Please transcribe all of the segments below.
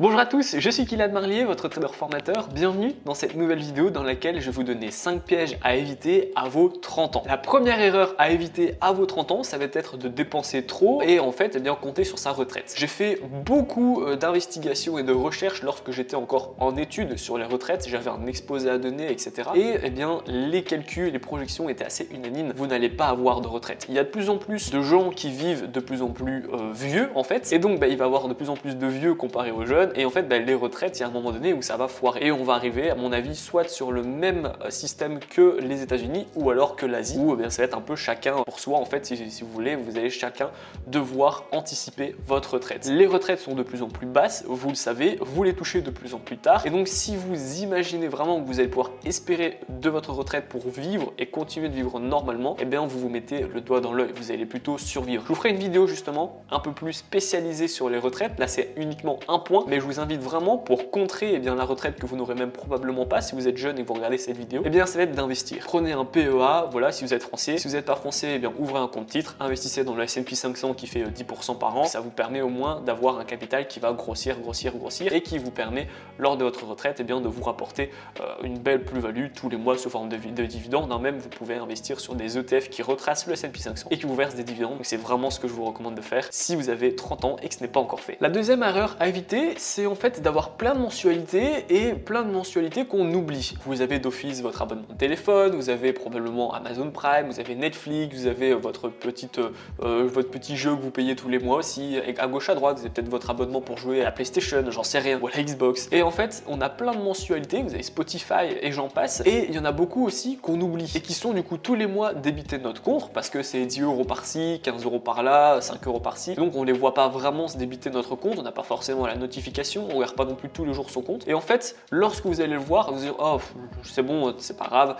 Bonjour à tous, je suis Kylian Marlier, votre trader formateur. Bienvenue dans cette nouvelle vidéo dans laquelle je vais vous donner 5 pièges à éviter à vos 30 ans. La première erreur à éviter à vos 30 ans, ça va être de dépenser trop et en fait compter sur sa retraite. J'ai fait beaucoup d'investigations et de recherches lorsque j'étais encore en études sur les retraites, j'avais un exposé à donner, etc. Et les calculs, les projections étaient assez unanimes, vous n'allez pas avoir de retraite. Il y a de plus en plus de gens qui vivent de plus en plus vieux en fait, et donc il va y avoir de plus en plus de vieux comparé aux jeunes. Et en fait, les retraites, il y a un moment donné où ça va foirer. Et on va arriver, à mon avis, soit sur le même système que les États-Unis ou alors que l'Asie, où ça va être un peu chacun pour soi. En fait, si vous voulez, vous allez chacun devoir anticiper votre retraite. Les retraites sont de plus en plus basses, vous le savez, vous les touchez de plus en plus tard. Et donc, si vous imaginez vraiment que vous allez pouvoir espérer de votre retraite pour vivre et continuer de vivre normalement, vous vous mettez le doigt dans l'œil. Vous allez plutôt survivre. Je vous ferai une vidéo justement un peu plus spécialisée sur les retraites. Là, c'est uniquement un point, mais je vous invite vraiment pour contrer la retraite que vous n'aurez même probablement pas si vous êtes jeune et que vous regardez cette vidéo, ça va être d'investir. Prenez un PEA, voilà, si vous êtes français. Si vous n'êtes pas français, ouvrez un compte titre, investissez dans le S&P 500 qui fait 10% par an. Ça vous permet au moins d'avoir un capital qui va grossir et qui vous permet lors de votre retraite de vous rapporter une belle plus-value tous les mois sous forme de dividendes. Même vous pouvez investir sur des ETF qui retracent le S&P 500 et qui vous versent des dividendes. Donc c'est vraiment ce que je vous recommande de faire si vous avez 30 ans et que ce n'est pas encore fait. La deuxième erreur à éviter, c'est en fait d'avoir plein de mensualités et plein de mensualités qu'on oublie. Vous avez d'office votre abonnement de téléphone, vous avez probablement Amazon Prime, vous avez Netflix, vous avez votre petit jeu que vous payez tous les mois aussi. Et à gauche à droite, vous avez peut-être votre abonnement pour jouer à la PlayStation, j'en sais rien, ou à la Xbox. Et en fait, on a plein de mensualités, vous avez Spotify et j'en passe. Et il y en a beaucoup aussi qu'on oublie et qui sont du coup tous les mois débités de notre compte parce que c'est 10 € par-ci, 15 € par-là, 5 € par-ci. Donc on les voit pas vraiment se débiter de notre compte, on n'a pas forcément la notification, on regarde pas non plus tous les jours son compte. Et en fait, lorsque vous allez le voir, vous allez dire oh c'est bon, c'est pas grave,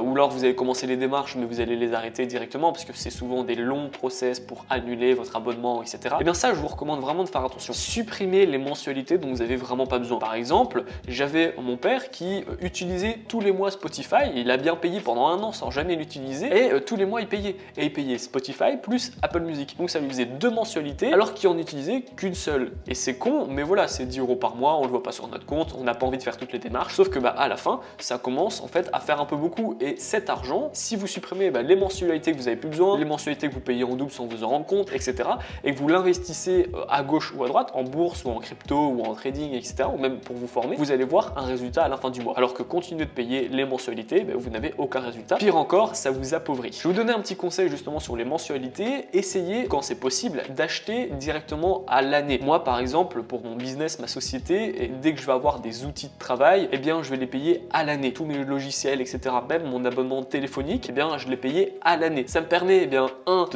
ou alors vous allez commencer les démarches mais vous allez les arrêter directement parce que c'est souvent des longs process pour annuler votre abonnement, etc. Et ça, je vous recommande vraiment de faire attention. Supprimez les mensualités dont vous avez vraiment pas besoin. Par exemple, j'avais mon père qui utilisait tous les mois Spotify, il a bien payé pendant un an sans jamais l'utiliser et tous les mois il payait. Et il payait Spotify plus Apple Music. Donc ça lui faisait 2 mensualités alors qu'il en utilisait qu'une seule. Et c'est con, mais voilà, c'est 10 € par mois, on le voit pas sur notre compte, on n'a pas envie de faire toutes les démarches, sauf que à la fin, ça commence en fait à faire un peu beaucoup. Et cet argent, si vous supprimez les mensualités que vous avez plus besoin, les mensualités que vous payez en double sans vous en rendre compte, etc., et que vous l'investissez à gauche ou à droite, en bourse ou en crypto ou en trading, etc., ou même pour vous former, vous allez voir un résultat à la fin du mois. Alors que continuer de payer les mensualités, vous n'avez aucun résultat. Pire encore, ça vous appauvrit. Je vais vous donner un petit conseil justement sur les mensualités. Essayez, quand c'est possible, d'acheter directement à l'année. Moi, par exemple, pour mon business, ma société, et dès que je vais avoir des outils de travail, je vais les payer à l'année. Tous mes logiciels, etc., même mon abonnement téléphonique, je les payais à l'année. Ça me permet, de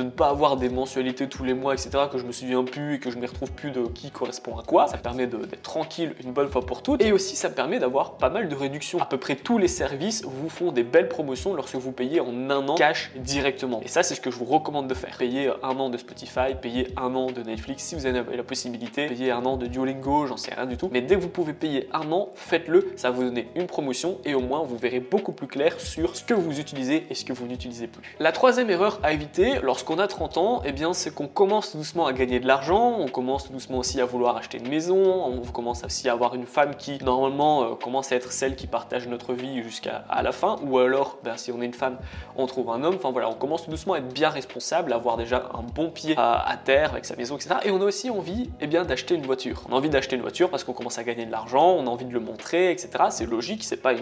ne pas avoir des mensualités tous les mois, etc., que je me souviens plus et que je ne me retrouve plus de qui correspond à quoi. Ça me permet d'être tranquille une bonne fois pour toutes. Et aussi, ça me permet d'avoir pas mal de réductions. À peu près tous les services vous font des belles promotions lorsque vous payez en un an cash directement. Et ça, c'est ce que je vous recommande de faire. Payer un an de Spotify, payer un an de Netflix si vous avez la possibilité, payer un an de Duolingo, j'en sais rien du tout. Mais dès que vous pouvez payer un an, faites-le. Ça va vous donner une promotion et au moins vous verrez beaucoup plus clair sur ce que vous utilisez et ce que vous n'utilisez plus. La troisième erreur à éviter lorsqu'on a 30 ans, c'est qu'on commence doucement à gagner de l'argent, on commence doucement aussi à vouloir acheter une maison, on commence aussi à avoir une femme qui normalement commence à être celle qui partage notre vie jusqu'à la fin, ou alors si on est une femme, on trouve un homme. Enfin voilà, on commence tout doucement à être bien responsable, à avoir déjà un bon pied à terre avec sa maison, etc. Et on a aussi envie d'acheter une voiture. On a envie d'acheter une voiture parce qu'on commence à gagner de l'argent, on a envie de le montrer, etc. C'est logique, c'est pas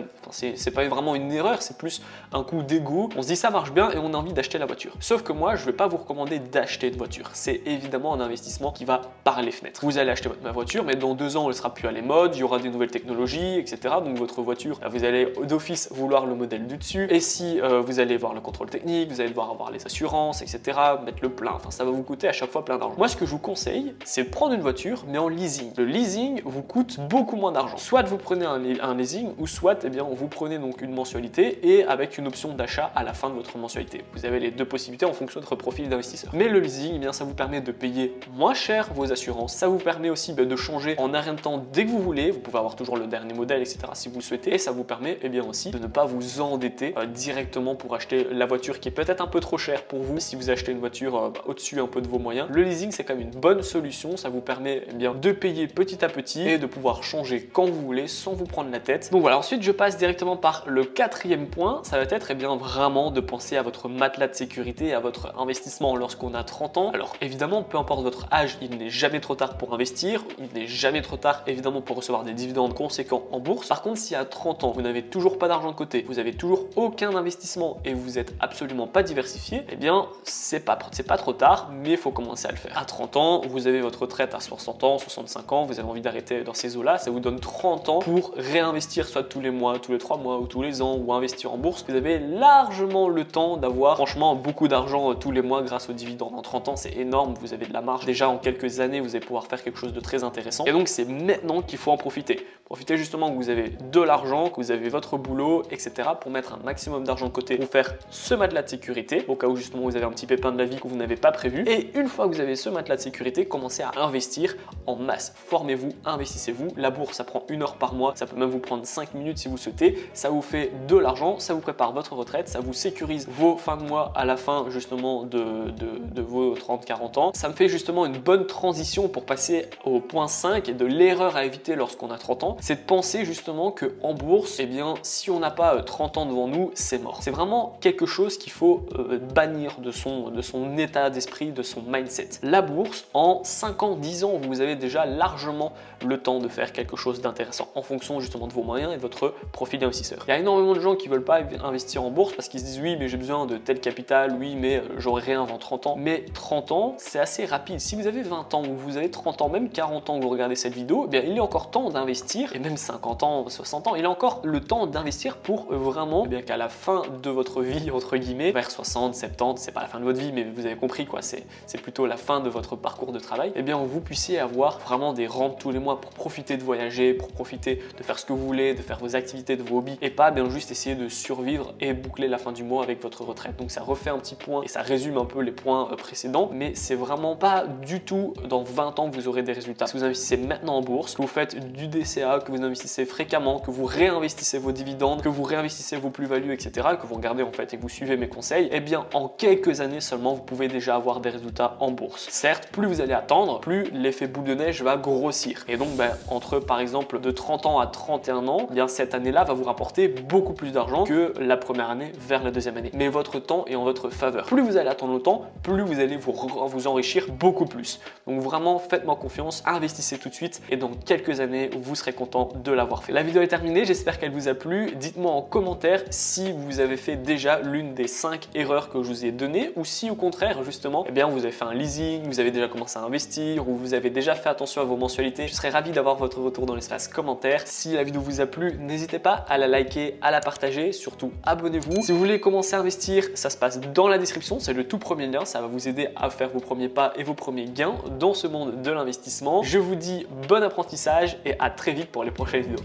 vraiment une erreur, c'est plus un coup d'ego. On se dit ça marche bien et on a envie d'acheter la voiture. Sauf que moi, je vais pas vous recommander d'acheter une voiture. C'est évidemment un investissement qui va par les fenêtres. Vous allez acheter ma voiture, mais dans 2 ans, elle sera plus à la mode, il y aura des nouvelles technologies, etc. Donc votre voiture, vous allez d'office vouloir le modèle du dessus. Et si vous allez voir le contrôle technique, vous allez devoir avoir les assurances, etc. Mettre le plein. Enfin, ça va vous coûter à chaque fois plein d'argent. Moi, ce que je vous conseille, c'est de prendre une voiture, mais en leasing. Le leasing vous coûte beaucoup moins d'argent. Soit vous prenez un leasing, ou soit vous prenez donc une mensualité et avec une option d'achat à la fin de votre mensualité. Vous avez les deux possibilités en fonction de votre profil d'investisseur. Mais le leasing, ça vous permet de payer moins cher vos assurances. Ça vous permet aussi de changer en un rien de temps dès que vous voulez. Vous pouvez avoir toujours le dernier modèle, etc. si vous le souhaitez. Et ça vous permet aussi de ne pas vous endetter directement pour acheter la voiture qui est peut-être un peu trop chère pour vous si vous achetez une voiture au-dessus un peu de vos moyens. Le leasing, c'est quand même une bonne solution. Ça vous permet de payer petit petit à petit et de pouvoir changer quand vous voulez sans vous prendre la tête. Donc voilà, ensuite je passe directement par le quatrième point, ça va être bien vraiment de penser à votre matelas de sécurité, à votre investissement lorsqu'on a 30 ans. Alors évidemment, peu importe votre âge, il n'est jamais trop tard pour investir, il n'est jamais trop tard évidemment pour recevoir des dividendes conséquents en bourse. Par contre, si à 30 ans, vous n'avez toujours pas d'argent de côté, vous avez toujours aucun investissement et vous êtes absolument pas diversifié, eh bien c'est pas trop tard, mais il faut commencer à le faire. À 30 ans, vous avez votre retraite à 60 ans, 65 ans, vous avez envie d'arrêter dans ces eaux-là, ça vous donne 30 ans pour réinvestir soit tous les mois, tous les 3 mois ou tous les ans ou investir en bourse. Vous avez largement le temps d'avoir franchement beaucoup d'argent tous les mois grâce aux dividendes. En 30 ans, c'est énorme, vous avez de la marge. Déjà en quelques années, vous allez pouvoir faire quelque chose de très intéressant. Et donc c'est maintenant qu'il faut en profiter. Profitez justement que vous avez de l'argent, que vous avez votre boulot, etc. pour mettre un maximum d'argent de côté pour faire ce matelas de sécurité au cas où justement vous avez un petit pépin de la vie que vous n'avez pas prévu. Et une fois que vous avez ce matelas de sécurité, commencez à investir en masse. Formez-vous, investissez-vous. La bourse, ça prend 1 heure par mois, ça peut même vous prendre 5 minutes si vous souhaitez. Ça vous fait de l'argent, ça vous prépare votre retraite, ça vous sécurise vos fins de mois à la fin justement de vos 30-40 ans. Ça me fait justement une bonne transition pour passer au point 5 et de l'erreur à éviter lorsqu'on a 30 ans. C'est de penser justement qu'en bourse, eh bien, si on n'a pas 30 ans devant nous, c'est mort. C'est vraiment quelque chose qu'il faut bannir de son état d'esprit, de son mindset. La bourse, en 5 ans, 10 ans, vous avez déjà largement le temps de faire quelque chose d'intéressant en fonction justement de vos moyens et de votre profil d'investisseur. Il y a énormément de gens qui ne veulent pas investir en bourse parce qu'ils se disent oui, mais j'ai besoin de tel capital, oui, mais j'aurai rien avant 30 ans. Mais 30 ans, c'est assez rapide. Si vous avez 20 ans ou vous avez 30 ans, même 40 ans que vous regardez cette vidéo, eh bien, il est encore temps d'investir, et même 50 ans, 60 ans, il a encore le temps d'investir pour vraiment, eh bien qu'à la fin de votre vie, entre guillemets, vers 60, 70, c'est pas la fin de votre vie, mais vous avez compris quoi, c'est plutôt la fin de votre parcours de travail, eh bien vous puissiez avoir vraiment des rentes tous les mois pour profiter de voyager, pour profiter de faire ce que vous voulez, de faire vos activités, de vos hobbies, et pas bien juste essayer de survivre et boucler la fin du mois avec votre retraite. Donc ça refait un petit point et ça résume un peu les points précédents, mais c'est vraiment pas du tout dans 20 ans que vous aurez des résultats. Si vous investissez maintenant en bourse, que vous faites du DCA, que vous investissez fréquemment, que vous réinvestissez vos dividendes, que vous réinvestissez vos plus-values, etc., que vous regardez en fait et que vous suivez mes conseils, eh bien en quelques années seulement, vous pouvez déjà avoir des résultats en bourse. Certes, plus vous allez attendre, plus l'effet boule de neige va grossir. Et donc, entre par exemple de 30 ans à 31 ans, eh bien cette année-là va vous rapporter beaucoup plus d'argent que la première année vers la deuxième année. Mais votre temps est en votre faveur. Plus vous allez attendre longtemps, plus vous allez vous enrichir beaucoup plus. Donc vraiment, faites-moi confiance, investissez tout de suite et dans quelques années, vous serez content de l'avoir fait. La vidéo est terminée, j'espère qu'elle vous a plu. Dites-moi en commentaire si vous avez fait déjà l'une des 5 erreurs que je vous ai données ou si au contraire, justement, eh bien vous avez fait un leasing, vous avez déjà commencé à investir ou vous avez déjà fait attention à vos mensualités. Je serais ravi d'avoir votre retour dans l'espace commentaire. Si la vidéo vous a plu, n'hésitez pas à la liker, à la partager, surtout abonnez-vous. Si vous voulez commencer à investir, ça se passe dans la description, c'est le tout premier lien, ça va vous aider à faire vos premiers pas et vos premiers gains dans ce monde de l'investissement. Je vous dis bon apprentissage et à très vite pour les prochaines vidéos.